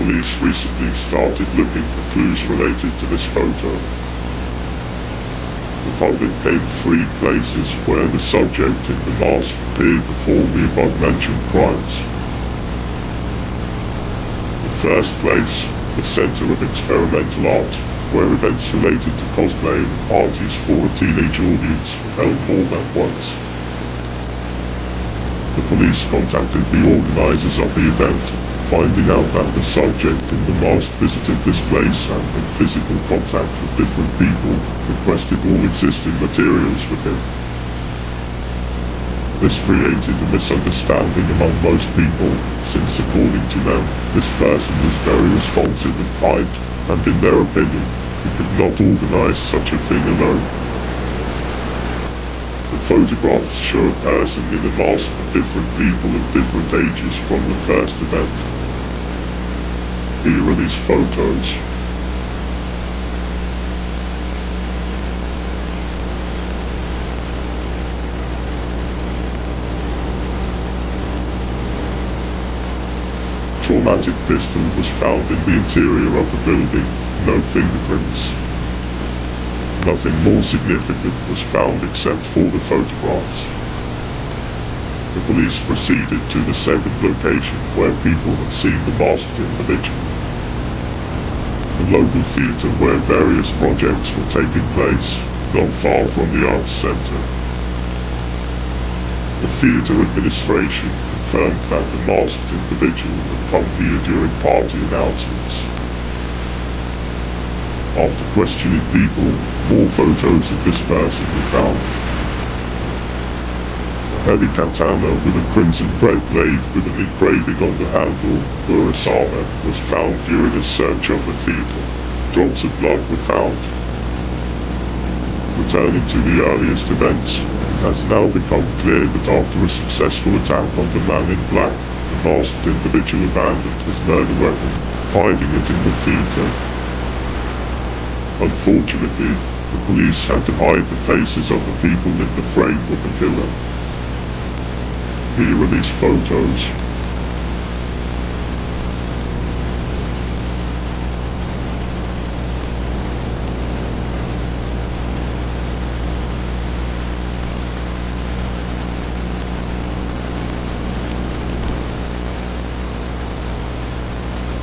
police recently started looking for clues related to this photo. The public gave 3 places where the subject in the mask appeared before the above-mentioned crimes. The first place, the Center of Experimental Art, where events related to cosplay and parties for a teenage audience were held more than once. The police contacted the organizers of the event, finding out that the subject in the mask visited this place and in physical contact with different people, requested all existing materials with him. This created a misunderstanding among most people, since according to them, this person was very responsive and kind, and in their opinion, he could not organize such a thing alone. The photographs show a person in a mask with different people of different ages from the first event. Here are these photos. Traumatic pistol was found in the interior of the building, no fingerprints. Nothing more significant was found except for the photographs. The police proceeded to the second location where people had seen the masked individual. The local theatre where various projects were taking place, not far from the arts centre. The theatre administration confirmed that the masked individual had come here during party announcements. After questioning people, more photos of this person were found. A heavy katana with a crimson red blade with an engraving on the handle, Urasama, was found during a search of the theatre. Drops of blood were found. Returning to the earliest events, it has now become clear that after a successful attack on the man in black, the masked individual abandoned his murder weapon, hiding it in the theatre. Unfortunately, the police had to hide the faces of the people in the frame with the killer. Here are these photos.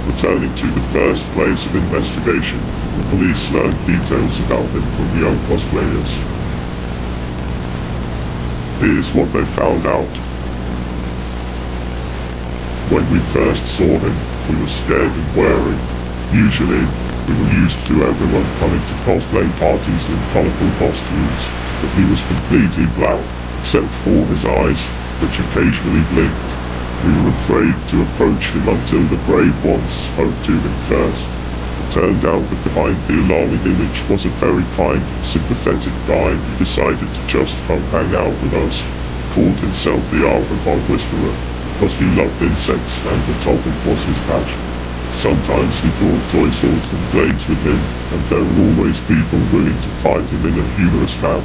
Returning to the first place of investigation, the police learned details about him from young cosplayers. Here's what they found out. When we first saw him, we were scared and wary. Usually, we were used to everyone coming to cosplay parties in colorful costumes, but he was completely black, except for his eyes, which occasionally blinked. We were afraid to approach him until the brave ones spoke to him first. It turned out that behind the alarming image was a very kind, sympathetic guy who decided to just come hang out with us. He called himself the Arthropod Whisperer, because he loved insects and the topic was his passion. Sometimes he brought toy swords and blades with him, and there were always people willing to fight him in a humorous manner.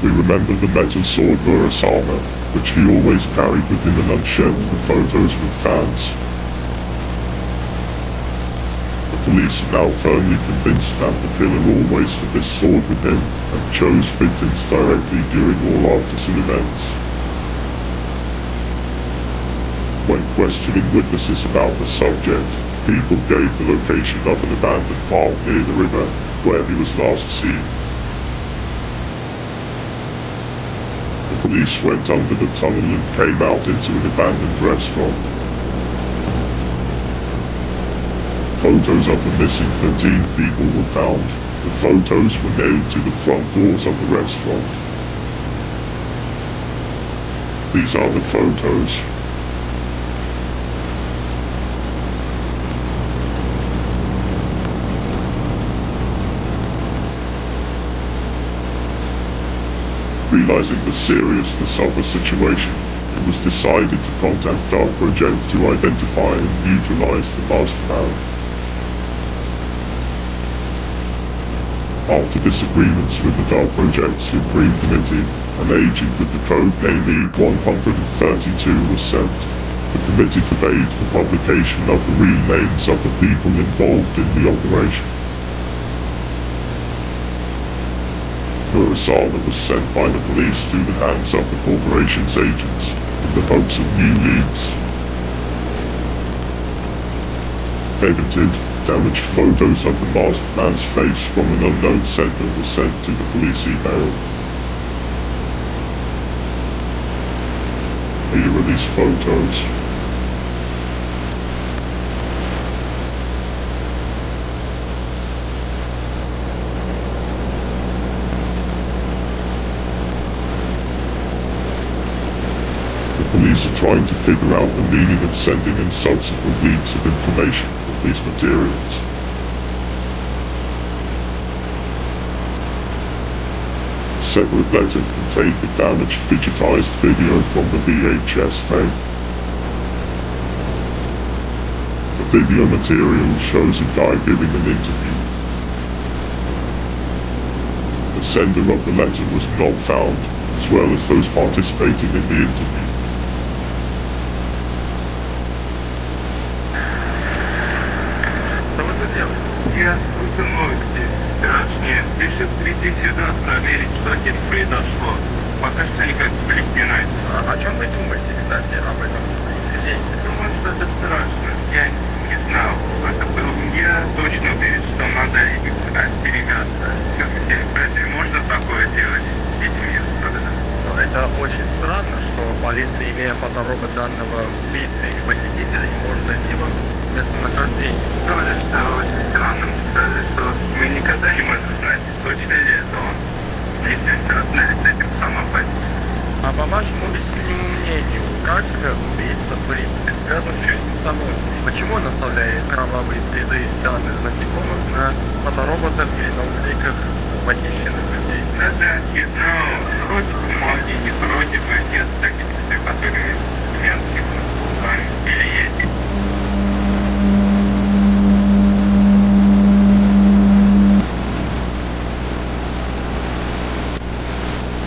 We remember the metal sword Urasama, which he always carried with him and shared for photos with fans. The police are now firmly convinced that the killer always had this sword with him and chose victims directly during all artisan events. When questioning witnesses about the subject, people gave the location of an abandoned park near the river, where he was last seen. The police went under the tunnel and came out into an abandoned restaurant. Photos of the missing 13 people were found. The photos were nailed to the front doors of the restaurant. These are the photos. Realizing the seriousness of the situation, it was decided to contact Arthropod to identify and neutralize the masked man. After disagreements with the Arthropod Supreme Committee, an agent with the code name E-132 was sent. The committee forbade the publication of the real names of the people involved in the operation. Kurosawa was sent by the police to the hands of the corporation's agents in the hopes of new leads. Edited, damaged photos of the masked man's face from an unknown sender were sent to the police email. Here are these photos. The police are trying to figure out the meaning of sending in subsequent leaks of information with these materials. A separate letter contained the damaged digitized video from the VHS tape. The video material shows a guy giving an interview. The sender of the letter was not found, as well as those participating in the interview. Я слышал новости. Страшные. Решил прийти сюда, проверить, что здесь произошло. Пока что никак не припинать. О чем вы думаете, кстати, об этом инциденте? Думаю, что это страшно. Я не знал. Это был... Я точно уверен, что надо остерегаться. Все-таки разве можно такое делать с детьми особенно? Но это очень странно, что полиция, имея фоторобот данного убийцы или похитителя, не может найти его местонахождение. Говорят, что очень странно, что мы никогда не можем знать, точно ли это он. Если связано ли с этим сама полиция. А по вашему искреннему мнению, как убийца, в принципе, связан с этим собой? Почему он оставляет кровавые следы данных насекомых на фотороботах или на уликах похищенных людей? Это не знаю, вроде бумаги, не вроде бы нет таких, которые имеют или есть.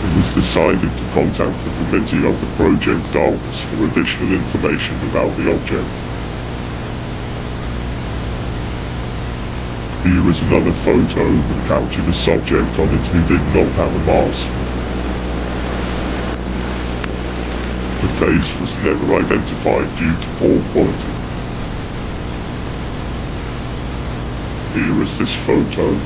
It was decided to contact the committee of the Project Darkness for additional information about the object. Here is another photo that captured a subject on it who did not have a mask. The face was never identified due to poor quality. Here is this photo.